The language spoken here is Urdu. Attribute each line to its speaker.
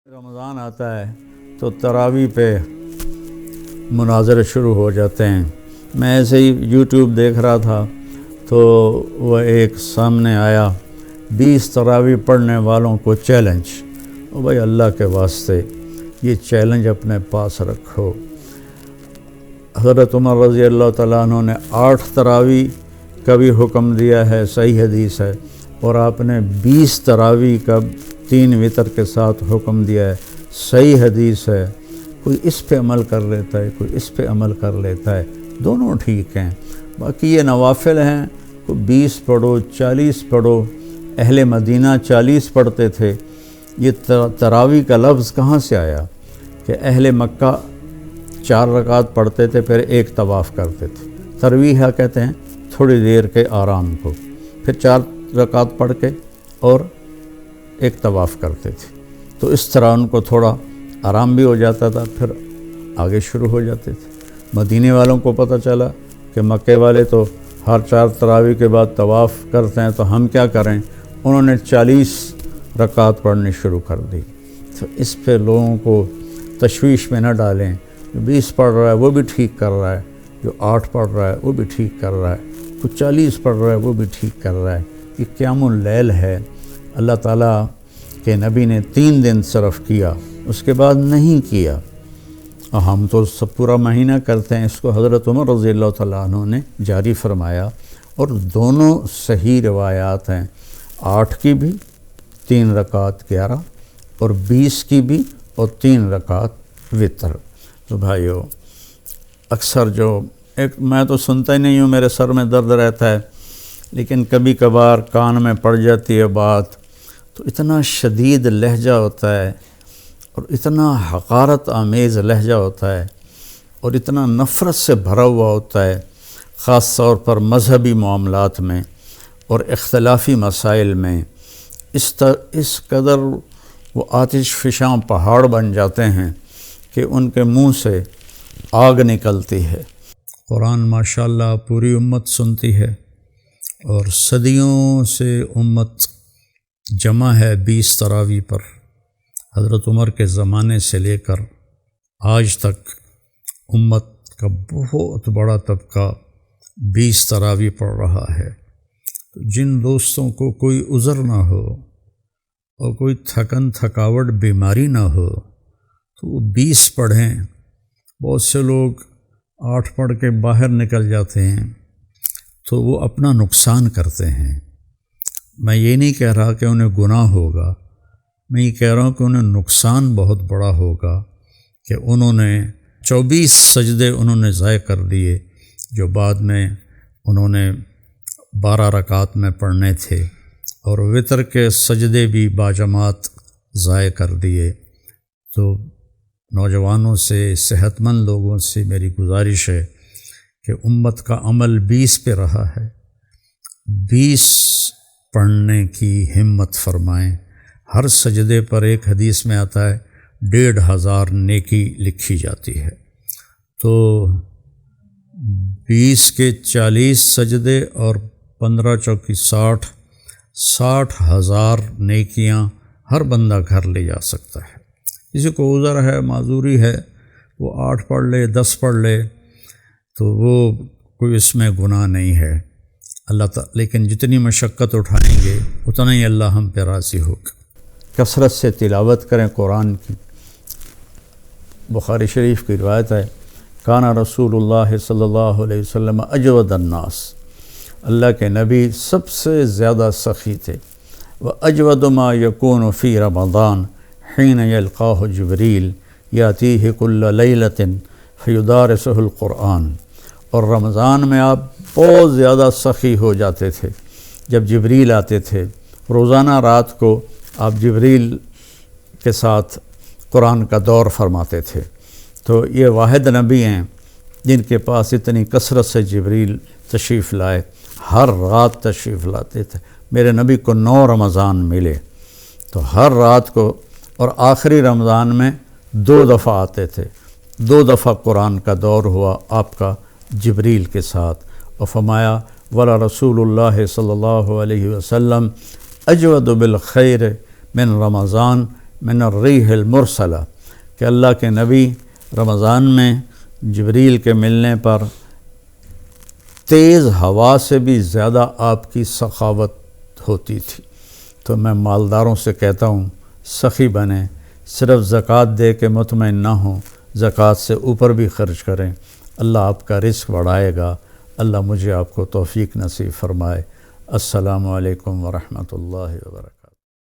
Speaker 1: رمضان آتا ہے تو تراویح پہ مناظرے شروع ہو جاتے ہیں۔ میں ایسے ہی یوٹیوب دیکھ رہا تھا تو وہ ایک سامنے آیا 20 تراویح پڑھنے والوں کو چیلنج۔ او بھائی اللہ کے واسطے یہ چیلنج اپنے پاس رکھو۔ حضرت عمر رضی اللہ تعالیٰ عنہ نے 8 تراویح کا بھی حکم دیا ہے، صحیح حدیث ہے، اور آپ نے 20 تراویح کا 3 وتر کے ساتھ حکم دیا ہے، صحیح حدیث ہے۔ کوئی اس پہ عمل کر لیتا ہے، کوئی اس پہ عمل کر لیتا ہے، دونوں ٹھیک ہیں۔ باقی یہ نوافل ہیں، کوئی 20 پڑھو 40 پڑھو، اہل مدینہ 40 پڑھتے تھے۔ یہ تراویح کا لفظ کہاں سے آیا کہ اہل مکہ 4 رکعت پڑھتے تھے، پھر ایک طواف کرتے تھے۔ ترویح کہتے ہیں تھوڑی دیر کے آرام کو، پھر 4 رکعت پڑھ کے اور ایک طواف کرتے تھے، تو اس طرح ان کو تھوڑا آرام بھی ہو جاتا تھا، پھر آگے شروع ہو جاتے تھے۔ مدینے والوں کو پتہ چلا کہ مکے والے تو ہر 4 تراویح کے بعد طواف کرتے ہیں، تو ہم کیا کریں؟ انہوں نے 40 رکعت پڑھنی شروع کر دی۔ تو اس پہ لوگوں کو تشویش میں نہ ڈالیں۔ جو 20 پڑھ رہا ہے وہ بھی ٹھیک کر رہا ہے، جو 8 پڑھ رہا ہے وہ بھی ٹھیک کر رہا ہے، جو 40 پڑھ رہا ہے وہ بھی ٹھیک کر رہا ہے۔ یہ قیام اللیل ہے۔ اللہ تعالیٰ کے نبی نے 3 دن صرف کیا، اس کے بعد نہیں کیا، اور ہم تو سب پورا مہینہ کرتے ہیں۔ اس کو حضرت عمر رضی اللہ تعالیٰ عنہ نے جاری فرمایا، اور دونوں صحیح روایات ہیں، 8 کی بھی 3 رکعت 11، اور 20 کی بھی اور 3 رکعت وتر۔ تو بھائیو، اکثر میں تو سنتا ہی نہیں ہوں، میرے سر میں درد رہتا ہے، لیکن کبھی کبھار کان میں پڑ جاتی ہے بات، تو اتنا شدید لہجہ ہوتا ہے، اور اتنا حقارت آمیز لہجہ ہوتا ہے، اور اتنا نفرت سے بھرا ہوا ہوتا ہے، خاص طور پر مذہبی معاملات میں اور اختلافی مسائل میں۔ اس قدر وہ آتش فشاں پہاڑ بن جاتے ہیں کہ ان کے منہ سے آگ نکلتی ہے۔ قرآن ماشاءاللہ پوری امت سنتی ہے، اور صدیوں سے امت جمع ہے 20 تراویح پر۔ حضرت عمر کے زمانے سے لے کر آج تک امت کا بہت بڑا طبقہ 20 تراویح پڑھ رہا ہے۔ جن دوستوں کو کوئی عذر نہ ہو اور کوئی تھکاوٹ بیماری نہ ہو تو وہ 20 پڑھیں۔ بہت سے لوگ 8 پڑھ کے باہر نکل جاتے ہیں، تو وہ اپنا نقصان کرتے ہیں۔ میں یہ نہیں کہہ رہا کہ انہیں گناہ ہوگا، میں یہ کہہ رہا ہوں کہ انہیں نقصان بہت بڑا ہوگا کہ انہوں نے 24 سجدے انہوں نے ضائع کر دیے، جو بعد میں انہوں نے 12 رکعت میں پڑھنے تھے، اور وتر کے سجدے بھی باجماعت ضائع کر دیے۔ تو نوجوانوں سے، صحت مند لوگوں سے میری گزارش ہے کہ امت کا عمل 20 پہ رہا ہے، 20 پڑھنے کی ہمت فرمائیں۔ ہر سجدے پر ایک حدیث میں آتا ہے 1500 نیکی لکھی جاتی ہے، تو 20 کے 40 سجدے اور 15 چوکی 60,000 نیکیاں ہر بندہ گھر لے جا سکتا ہے۔ کسی کو عذر ہے، معذوری ہے، وہ 8 پڑھ لے، 10 پڑھ لے، تو وہ کوئی اس میں گناہ نہیں ہے۔ اللہ تعالیٰ لیکن جتنی مشقت اٹھائیں گے اتنا ہی اللہ ہم پہ راضی ہوگا۔ کثرت سے تلاوت کریں قرآن کی۔ بخاری شریف کی روایت ہے، کانا رسول اللہ صلی اللہ علیہ وسلم اجود الناس، اللہ کے نبی سب سے زیادہ سخی تھے۔ وَأَجْوَدُ مَا يَكُونُ فِي رَمَضَانَ حِينَ يَلْقَاهُ جِبْرِيلُ يَأْتِيهِ كُلَّ لَيْلَةٍ فَيُدَارِسُهُ الْقُرْآنَ، اور رمضان میں آپ بہت زیادہ سخی ہو جاتے تھے۔ جب جبریل آتے تھے روزانہ رات کو، آپ جبریل کے ساتھ قرآن کا دور فرماتے تھے۔ تو یہ واحد نبی ہیں جن کے پاس اتنی کثرت سے جبریل تشریف لائے، ہر رات تشریف لاتے تھے۔ میرے نبی کو 9 رمضان ملے، تو ہر رات کو، اور آخری رمضان میں 2 دفعہ آتے تھے، 2 دفعہ قرآن کا دور ہوا آپ کا جبریل کے ساتھ، اور فرمایا ولا رسول اللہ صلی اللہ علیہ وسلم اجود بالخیر من رمضان من الریح المرسلہ کہ اللہ کے نبی رمضان میں جبریل کے ملنے پر تیز ہوا سے بھی زیادہ آپ کی سخاوت ہوتی تھی۔ تو میں مالداروں سے کہتا ہوں سخی بنیں، صرف زکوٰۃ دے کے مطمئن نہ ہوں، زکوٰۃ سے اوپر بھی خرچ کریں، اللہ آپ کا رزق بڑھائے گا۔ اللہ مجھے آپ کو توفیق نصیب فرمائے۔ السلام علیکم ورحمۃ اللہ وبرکاتہ۔